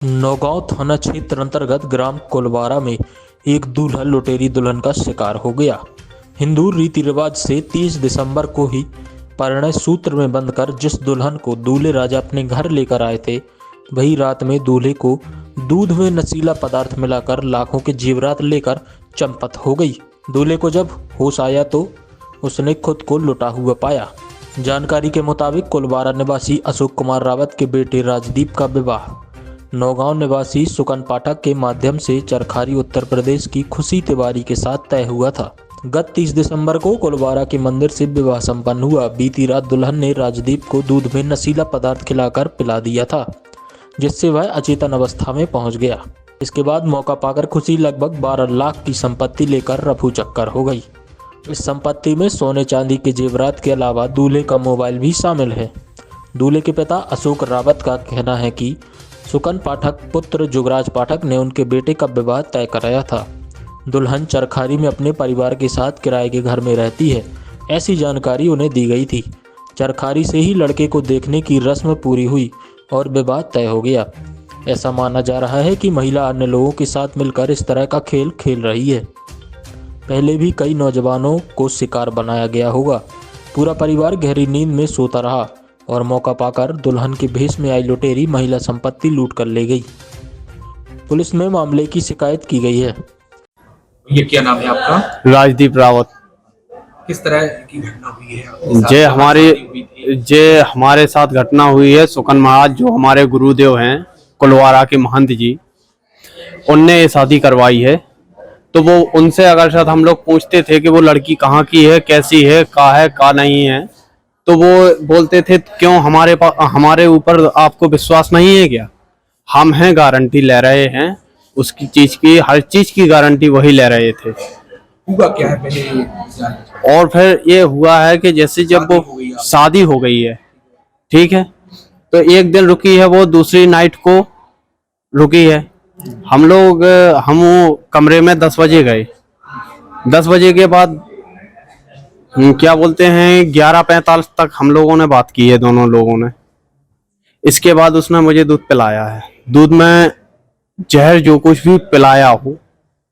नौगांव थाना क्षेत्र अंतर्गत ग्राम कोलवारा में एक दूल्हा लुटेरी दुल्हन का शिकार हो गया। हिंदू रीति रिवाज से 30 दिसंबर को ही परिणय सूत्र में बंधकर जिस दुल्हन को दूल्हे राजा अपने घर लेकर आए थे, वही रात में दूल्हे को दूध में नशीला पदार्थ मिलाकर लाखों के जेवरात लेकर चंपत हो गई। दूल्हे को जब होश आया तो उसने खुद को लुटा हुआ पाया। जानकारी के मुताबिक कोलवारा निवासी अशोक कुमार रावत के बेटे राजदीप का विवाह नौगांव निवासी सुकन पाठक के माध्यम से चरखारी उत्तर प्रदेश की खुशी तिवारी के साथ तय हुआ था। गत 30 दिसंबर को कोलवारा के मंदिर से विवाह संपन्न हुआ। बीती रात दुल्हन ने राजदीप को दूध में नशीला पदार्थ खिलाकर पिला दिया था, जिससे वह अचेतन अवस्था में पहुंच गया। इसके बाद मौका पाकर खुशी लगभग 12 लाख की संपत्ति लेकर रफू चक्कर हो गई। इस संपत्ति में सोने चांदी के जेवरात के अलावा दूल्हे का मोबाइल भी शामिल है। दूल्हे के पिता अशोक रावत का कहना है कि सुकन पाठक पुत्र जुगराज पाठक ने उनके बेटे का विवाह तय कराया था। दुल्हन चरखारी में अपने परिवार के साथ किराए के घर में रहती है, ऐसी जानकारी उन्हें दी गई थी। चरखारी से ही लड़के को देखने की रस्म पूरी हुई और विवाह तय हो गया। ऐसा माना जा रहा है कि महिला अन्य लोगों के साथ मिलकर इस तरह का खेल खेल रही है। पहले भी कई नौजवानों को शिकार बनाया गया होगा। पूरा परिवार गहरी नींद में सोता रहा और मौका पाकर दुल्हन के भेष में आई लुटेरी महिला संपत्ति लूट कर ले गई। पुलिस में मामले की शिकायत की गई है। ये क्या नाम है आपका? राजदीप रावत। किस तरह की घटना हुई है? जे हमारे साथ घटना हुई है, सुकन महाराज जो हमारे गुरुदेव हैं कोलवारा के महंत जी, उनने ये शादी करवाई है। तो वो उनसे अगर शायद हम लोग पूछते थे कि वो लड़की कहाँ की है, कैसी है, का नहीं है, तो वो बोलते थे क्यों हमारे ऊपर आपको विश्वास नहीं है क्या? हम हैं, गारंटी ले रहे हैं उसकी चीज की, हर चीज की गारंटी वही ले रहे थे। हुआ क्या है पहले? और फिर ये हुआ है कि जैसे जब वो शादी हो गई है, ठीक है, तो एक दिन रुकी है, वो दूसरी नाइट को रुकी है। हम कमरे में 10 बजे गए। 10 बजे के बाद क्या बोलते हैं 11:45 तक हम लोगों ने बात की है, दोनों लोगों ने। इसके बाद उसने मुझे दूध पिलाया है। दूध में जहर जो कुछ भी पिलाया हो,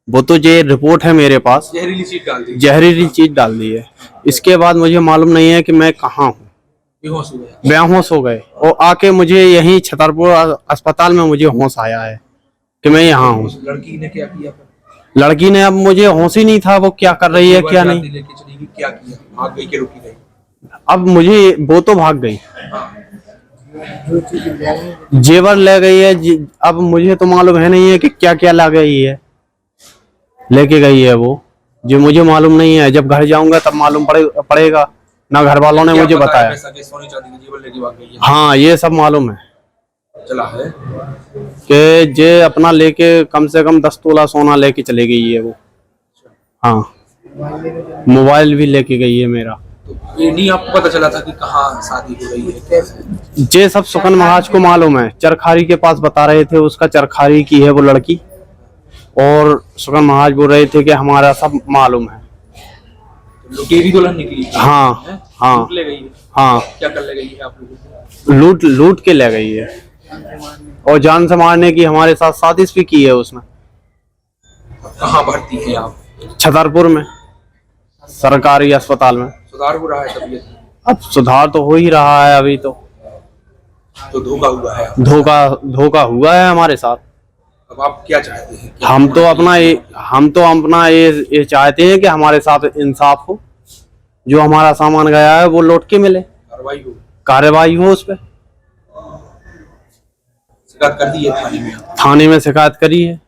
वो तो ये रिपोर्ट है मेरे पास, जहरीली चीज डाल दी है। इसके बाद मुझे मालूम नहीं है कि मैं कहाँ हूँ, बेहोश हो गए। और आके मुझे यहीं छतरपुर अस्पताल में मुझे होश आया है कि मैं यहाँ हूँ। लड़की ने क्या किया? लड़की ने, अब मुझे होश ही नहीं था वो क्या कर रही है क्या नहीं। क्या किया? भाग गई कि रुकी गई? अब मुझे वो तो भाग गई, जेवर ले गई है। अब मुझे तो मालूम है नहीं है कि क्या क्या ला गई है, लेके गई है वो, जो मुझे मालूम नहीं है। जब घर जाऊंगा तब मालूम पड़ेगा। ना घर वालों ने मुझे बताया। सोने चांदी की जेवर लेके भाग गई है? हाँ, ये सब मालूम है चला है कि जे अपना लेके कम से कम 10 तोला सोना लेके चले गई है वो। हाँ, मोबाइल भी लेके गई है मेरा। तो ये नहीं आपको पता चला था कि कहाँ शादी हो रही है, कैसे? जे सब सुकन महाराज को मालूम है। चरखारी के पास बता रहे थे, उसका चरखारी की है वो लड़की, और सुकन महाराज बोल रहे थे कि हमारा सब मालूम है। लुटेरी दुल्हन निकली? हाँ हाँ, लूट ले गई है? हाँ, क्या कर ले गई है आप लोगों को? लूट के ले गई है, और जान से मारने की हमारे साथ साजिश भी की है उसने। कहाँ भर्ती है आप? छतरपुर में सरकारी अस्पताल में। सुधार हो रहा है तबीयत? अब सुधार तो हो ही रहा है। अभी तो धोखा हुआ है? धोखा हुआ है हमारे साथ। अब आप क्या चाहते हैं? हम तो अपना ये चाहते हैं कि हमारे साथ इंसाफ हो। जो हमारा सामान गया है वो लौट के मिले, कार्रवाई हो उस पर। शिकायत कर दी है थाने में? थाने में शिकायत करी है।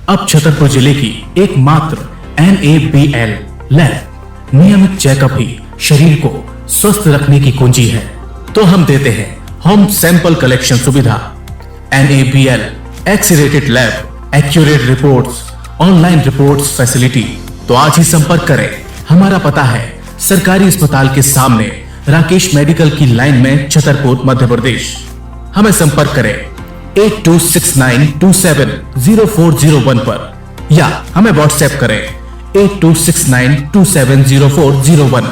अब छतरपुर जिले की एकमात्र NABL लैब नियमित चेकअप ही शरीर को स्वस्थ रखने की कुंजी है। तो हम देते हैं होम सैंपल कलेक्शन सुविधा। NABL accredited lab, accurate reports, online reports facility. तो आज ही संपर्क करें। हमारा पता है सरकारी अस्पताल के सामने, राकेश मेडिकल की लाइन में, छतरपुर, मध्य प्रदेश। हमें संपर्क करें 8269270401 पर, या हमें व्हाट्सएप करें 8269270401।